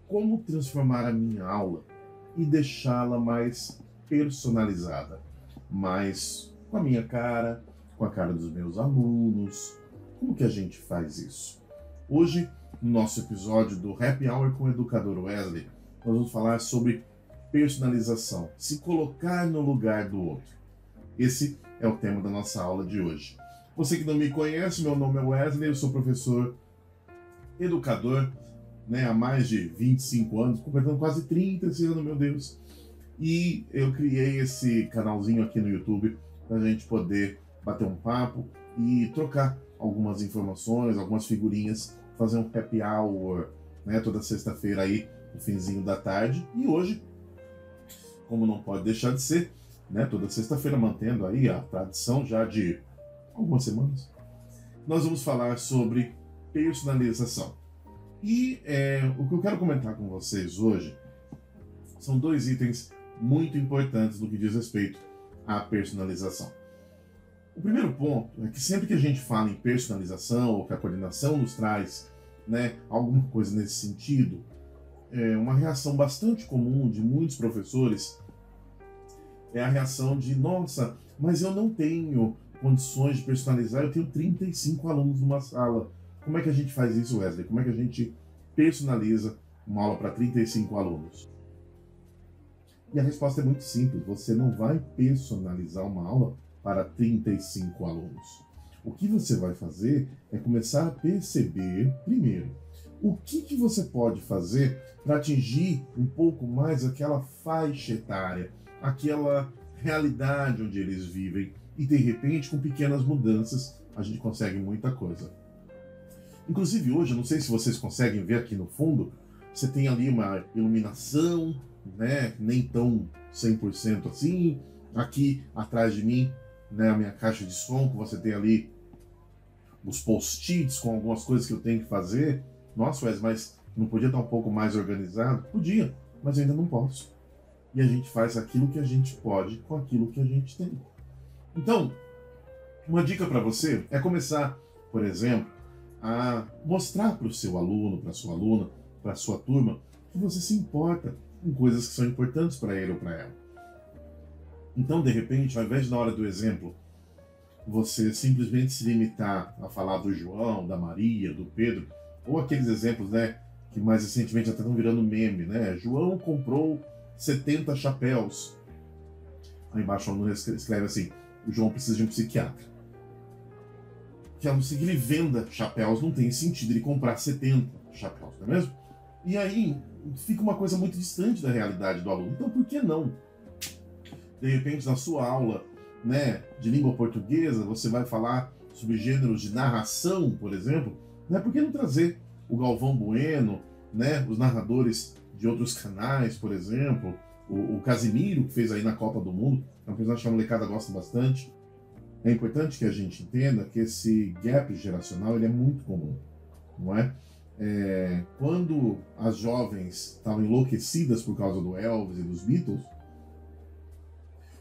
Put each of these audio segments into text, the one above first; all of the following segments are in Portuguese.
como transformar a minha aula e deixá-la mais personalizada, mais com a minha cara, com a cara dos meus alunos. Como que a gente faz isso? Hoje, no nosso episódio do Happy Hour com o Educador Wesley, nós vamos falar sobre personalização, se colocar no lugar do outro. Esse é o tema da nossa aula de hoje. Você que não me conhece, meu nome é Wesley, eu sou professor educador, há mais de 25 anos, completando quase 30 esse ano, meu Deus. E eu criei esse canalzinho aqui no YouTube para a gente poder bater um papo e trocar algumas informações, algumas figurinhas, fazer um happy hour, toda sexta-feira aí, no finzinho da tarde. E hoje, como não pode deixar de ser, toda sexta-feira, mantendo aí a tradição já de algumas semanas, nós vamos falar sobre personalização. E o que eu quero comentar com vocês hoje são dois itens muito importantes no que diz respeito à personalização. O primeiro ponto é que sempre que a gente fala em personalização ou que a coordenação nos traz alguma coisa nesse sentido, uma reação bastante comum de muitos professores é a reação de: nossa, mas eu não tenho condições de personalizar, eu tenho 35 alunos numa sala. Como é que a gente faz isso, Wesley? Como é que a gente personaliza uma aula para 35 alunos? E a resposta é muito simples: você não vai personalizar uma aula para 35 alunos. O que você vai fazer é começar a perceber, primeiro, o que você pode fazer para atingir um pouco mais aquela faixa etária, aquela realidade onde eles vivem, e de repente, com pequenas mudanças, a gente consegue muita coisa. Inclusive hoje, eu não sei se vocês conseguem ver aqui no fundo, você tem ali uma iluminação, nem tão 100% assim. Aqui atrás de mim, a minha caixa de som, que você tem ali os post-its com algumas coisas que eu tenho que fazer. Nossa, Wes, mas não podia estar um pouco mais organizado? Podia, mas eu ainda não posso. E a gente faz aquilo que a gente pode com aquilo que a gente tem. Então, uma dica para você é começar, por exemplo, a mostrar para o seu aluno, para a sua aluna, para a sua turma, que você se importa com coisas que são importantes para ele ou para ela. Então, de repente, ao invés de na hora do exemplo, você simplesmente se limitar a falar do João, da Maria, do Pedro, ou aqueles exemplos, que mais recentemente até estão virando meme, João comprou 70 chapéus. Aí embaixo o aluno escreve assim: o João precisa de um psiquiatra. Que a não ser que ele venda chapéus, não tem sentido ele comprar 70 chapéus, não é mesmo? E aí fica uma coisa muito distante da realidade do aluno. Então por que não? De repente, na sua aula de língua portuguesa, você vai falar sobre gêneros de narração, por exemplo, por que não trazer o Galvão Bueno, os narradores de outros canais, por exemplo, o Casimiro, que fez aí na Copa do Mundo, é um personagem que a molecada gosta bastante. É importante que a gente entenda que esse gap geracional ele é muito comum, não é? Quando as jovens estavam enlouquecidas por causa do Elvis e dos Beatles,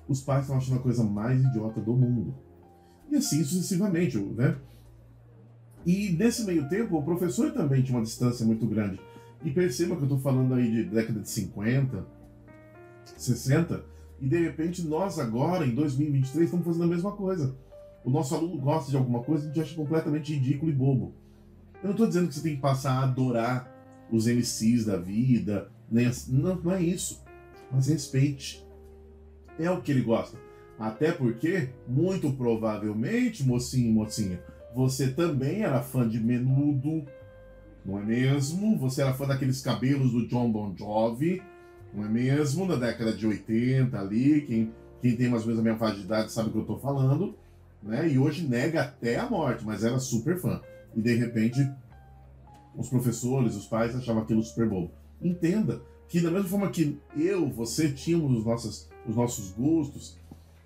os pais estavam achando a coisa mais idiota do mundo. E assim sucessivamente, E nesse meio tempo, o professor também tinha uma distância muito grande. E perceba que eu estou falando aí de década de 50, 60, e de repente nós agora, em 2023, estamos fazendo a mesma coisa. O nosso aluno gosta de alguma coisa e a gente acha completamente ridículo e bobo. Eu não estou dizendo que você tem que passar a adorar os MCs da vida, não é isso. Mas respeite. É o que ele gosta. Até porque, muito provavelmente, mocinho e mocinha, você também era fã de Menudo, não é mesmo? Você era fã daqueles cabelos do John Bon Jovi, não é mesmo? Da década de 80 ali, quem tem mais ou menos a minha faixa de idade sabe o que eu estou falando, E hoje nega até a morte, mas era super fã. E de repente, os professores, os pais achavam aquilo super bobo. Entenda que da mesma forma que você tínhamos os nossos gostos,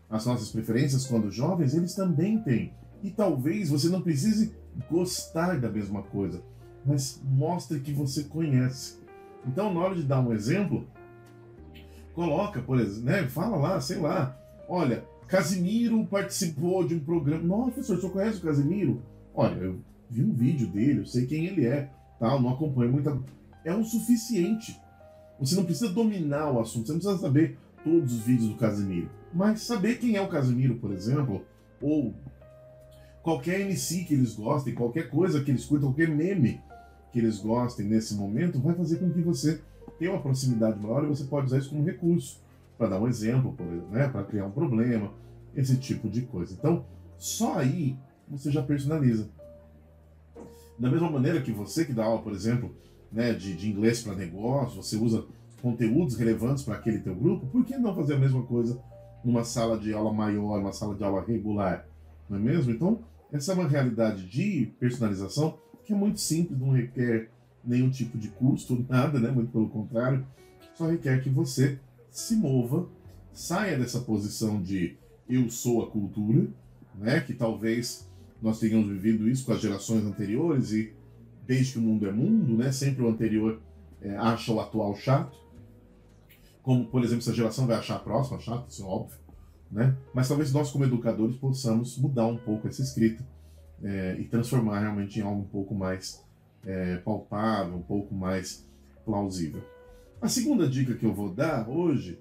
as nossas preferências quando jovens, eles também têm. E talvez você não precise gostar da mesma coisa, mas mostre que você conhece. Então, na hora de dar um exemplo, coloca, por exemplo, fala lá, sei lá, olha, Casimiro participou de um programa. Nossa, professor, o senhor conhece o Casimiro? Olha, eu vi um vídeo dele, eu sei quem ele é, tal, não acompanho é o suficiente. Você não precisa dominar o assunto, você não precisa saber todos os vídeos do Casimiro, mas saber quem é o Casimiro, por exemplo, ou qualquer MC que eles gostem, qualquer coisa que eles curtam, qualquer meme que eles gostem nesse momento, vai fazer com que você tenha uma proximidade maior e você pode usar isso como recurso, para dar um exemplo, né, para criar um problema, esse tipo de coisa. Então, só aí você já personaliza. Da mesma maneira que você que dá aula, por exemplo, né, de inglês para negócio, você usa conteúdos relevantes para aquele teu grupo, por que não fazer a mesma coisa numa sala de aula maior, uma sala de aula regular, não é mesmo? Então, essa é uma realidade de personalização que é muito simples, não requer nenhum tipo de custo, nada, né? Muito pelo contrário, só requer que você se mova, saia dessa posição de eu sou a cultura, né? Que talvez nós tenhamos vivido isso com as gerações anteriores e desde que o mundo é mundo, né? Sempre o anterior acha o atual chato, como, por exemplo, essa geração vai achar a próxima chata, isso é óbvio, né? Mas talvez nós, como educadores, possamos mudar um pouco essa escrita e transformar realmente em algo um pouco mais palpável, um pouco mais plausível. A segunda dica que eu vou dar hoje,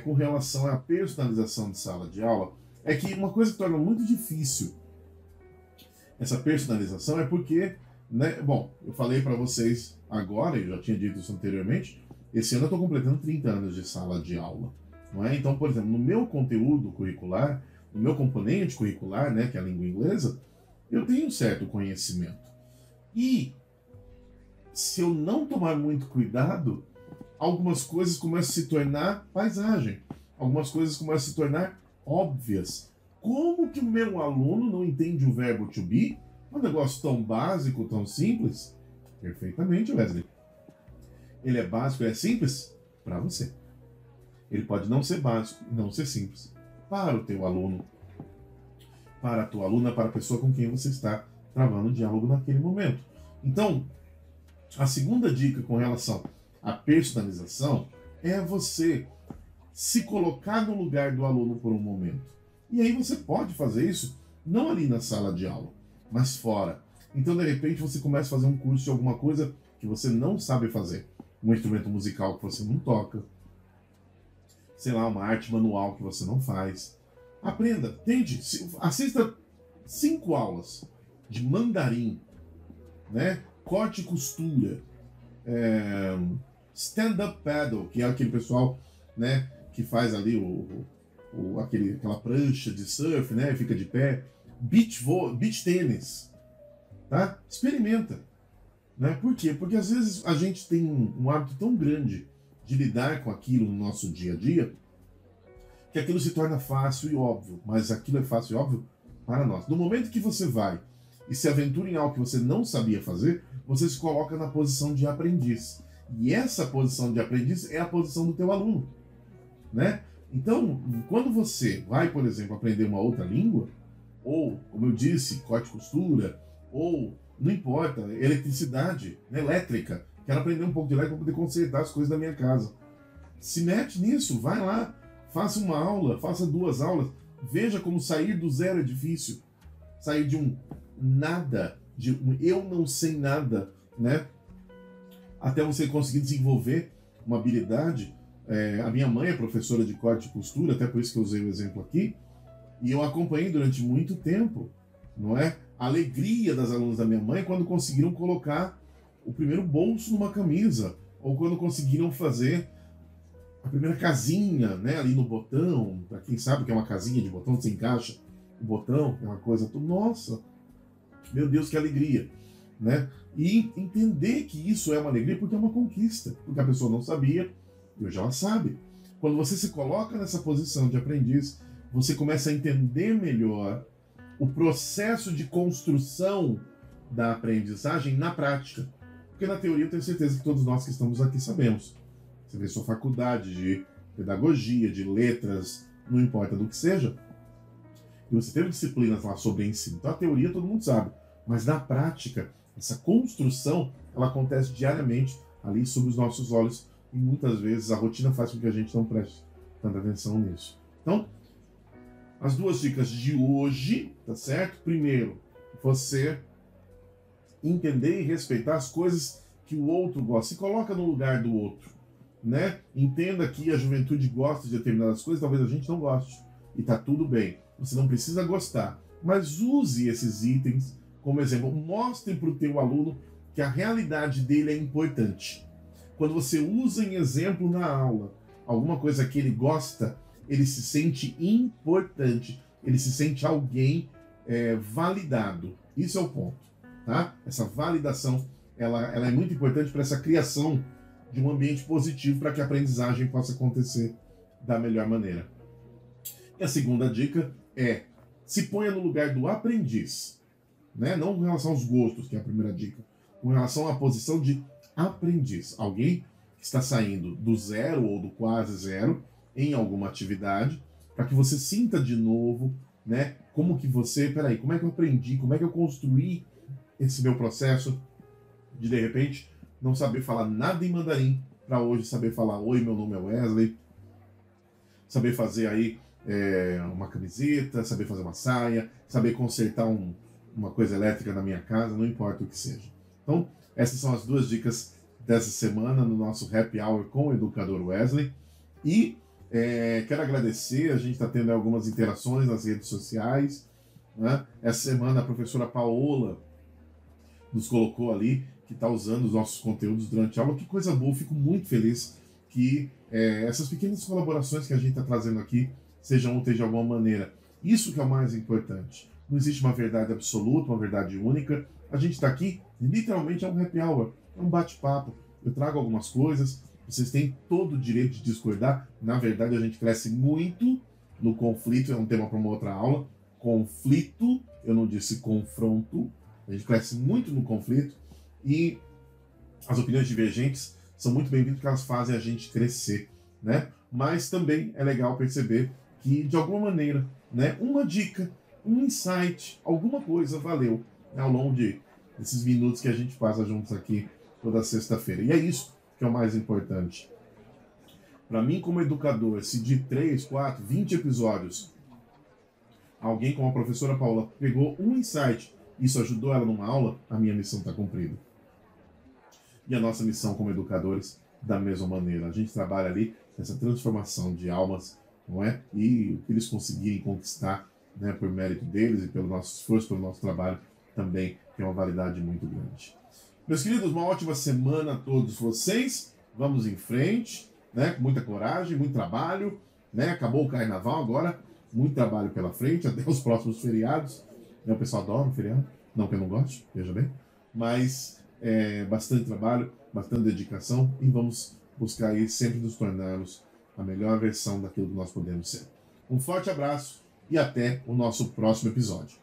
com relação à personalização de sala de aula, é que uma coisa que torna muito difícil essa personalização é porque, né, bom, eu falei para vocês agora, eu já tinha dito isso anteriormente, esse ano eu estou completando 30 anos de sala de aula, não é? Então, por exemplo, no meu conteúdo curricular, no meu componente curricular, né, que é a língua inglesa, eu tenho um certo conhecimento. E se eu não tomar muito cuidado, algumas coisas começam a se tornar paisagem, algumas coisas começam a se tornar óbvias. Como que o meu aluno não entende o verbo to be? Um negócio tão básico, tão simples? Perfeitamente, Wesley. Ele é básico e é simples para você. Ele pode não ser básico e não ser simples para o teu aluno, para a tua aluna, para a pessoa com quem você está travando o diálogo naquele momento. Então, a segunda dica com relação à personalização é você se colocar no lugar do aluno por um momento. E aí você pode fazer isso não ali na sala de aula, mas fora. Então, de repente, você começa a fazer um curso de alguma coisa que você não sabe fazer. Um instrumento musical que você não toca, sei lá, uma arte manual que você não faz. Aprenda, tente, assista 5 aulas de mandarim, né? Corte e costura, stand-up paddle, que é aquele pessoal, né, que faz ali aquela prancha de surf, né, fica de pé, beach tênis, tá? Experimenta. Né? Por quê? Porque às vezes a gente tem um hábito tão grande de lidar com aquilo no nosso dia a dia que aquilo se torna fácil e óbvio, mas aquilo é fácil e óbvio para nós. No momento que você vai e se aventura em algo que você não sabia fazer, você se coloca na posição de aprendiz. E essa posição de aprendiz é a posição do teu aluno, né? Então, quando você vai, por exemplo, aprender uma outra língua, ou, como eu disse, corte e costura, ou não importa, eletricidade, né, elétrica. Quero aprender um pouco de elétrica para poder consertar as coisas da minha casa. Se mete nisso, vai lá, faça uma aula, faça 2 aulas. Veja como sair do zero é difícil. Sair de um nada, de um eu não sei nada, né? Até você conseguir desenvolver uma habilidade. A minha mãe é professora de corte e costura, até por isso que eu usei o exemplo aqui. E eu acompanhei durante muito tempo, não é? A alegria das alunas da minha mãe quando conseguiram colocar o primeiro bolso numa camisa, ou quando conseguiram fazer a primeira casinha, né, ali no botão. Para quem sabe que é uma casinha de botão, você encaixa o botão, é uma coisa toda. Nossa, meu Deus, que alegria, né? E entender que isso é uma alegria porque é uma conquista, porque a pessoa não sabia e hoje ela sabe. Quando você se coloca nessa posição de aprendiz, você começa a entender melhor o processo de construção da aprendizagem na prática. Porque na teoria eu tenho certeza que todos nós que estamos aqui sabemos. Você vê sua faculdade de pedagogia, de letras, não importa do que seja, e você teve disciplinas lá sobre ensino. Então a teoria todo mundo sabe. Mas na prática, essa construção, ela acontece diariamente ali sob os nossos olhos. E muitas vezes a rotina faz com que a gente não preste tanta atenção nisso. Então, as 2 dicas de hoje, tá certo? Primeiro, você entender e respeitar as coisas que que o outro gosta, se coloca no lugar do outro, né? Entenda que a juventude gosta de determinadas coisas, talvez a gente não goste, e tá tudo bem. Você não precisa gostar, mas use esses itens como exemplo. Mostre para o teu aluno que a realidade dele é importante. Quando você usa em exemplo na aula alguma coisa que ele gosta, ele se sente importante, ele se sente alguém validado. Isso é o ponto, tá? Essa validação ela é muito importante para essa criação de um ambiente positivo para que a aprendizagem possa acontecer da melhor maneira. E a segunda dica é: se ponha no lugar do aprendiz, né? Não em relação aos gostos, que é a primeira dica, com relação à posição de aprendiz, alguém que está saindo do zero ou do quase zero em alguma atividade, para que você sinta de novo, né? Como que você, peraí, como é que eu aprendi, como é que eu construí esse meu processo de repente não saber falar nada em mandarim para hoje saber falar: oi, meu nome é Wesley, saber fazer aí uma camiseta, saber fazer uma saia, saber consertar uma coisa elétrica na minha casa, não importa o que seja. Então, essas são as duas dicas dessa semana no nosso Happy Hour com o Educador Wesley. E quero agradecer, a gente está tendo algumas interações nas redes sociais, né? Essa semana a professora Paola nos colocou ali que está usando os nossos conteúdos durante a aula. Que coisa boa, fico muito feliz que essas pequenas colaborações que a gente está trazendo aqui sejam úteis de alguma maneira. Isso que é o mais importante. Não existe uma verdade absoluta, uma verdade única. A gente está aqui, literalmente é um happy hour, é um bate-papo. Eu trago algumas coisas, vocês têm todo o direito de discordar. Na verdade, a gente cresce muito no conflito, é um tema para uma outra aula. Conflito, eu não disse confronto. A gente cresce muito no conflito e as opiniões divergentes são muito bem-vindas porque elas fazem a gente crescer, né? Mas também é legal perceber que, de alguma maneira, né, uma dica, um insight, alguma coisa valeu, né, ao longo desses minutos que a gente passa juntos aqui toda sexta-feira. E é isso que é o mais importante. Para mim, como educador, se de 3, 4, 20 episódios alguém como a professora Paula pegou um insight, isso ajudou ela numa aula, a minha missão está cumprida. E a nossa missão como educadores, da mesma maneira. A gente trabalha ali nessa transformação de almas, não é? E o que eles conseguirem conquistar, né, por mérito deles e pelo nosso esforço, pelo nosso trabalho, também tem uma validade muito grande. Meus queridos, uma ótima semana a todos vocês. Vamos em frente, né, com muita coragem, muito trabalho, né? Acabou o carnaval agora, muito trabalho pela frente, até os próximos feriados. O pessoal adora o feriado, não que eu não goste, veja bem, mas bastante trabalho, bastante dedicação e vamos buscar aí sempre nos tornarmos a melhor versão daquilo que nós podemos ser. Um forte abraço e até o nosso próximo episódio.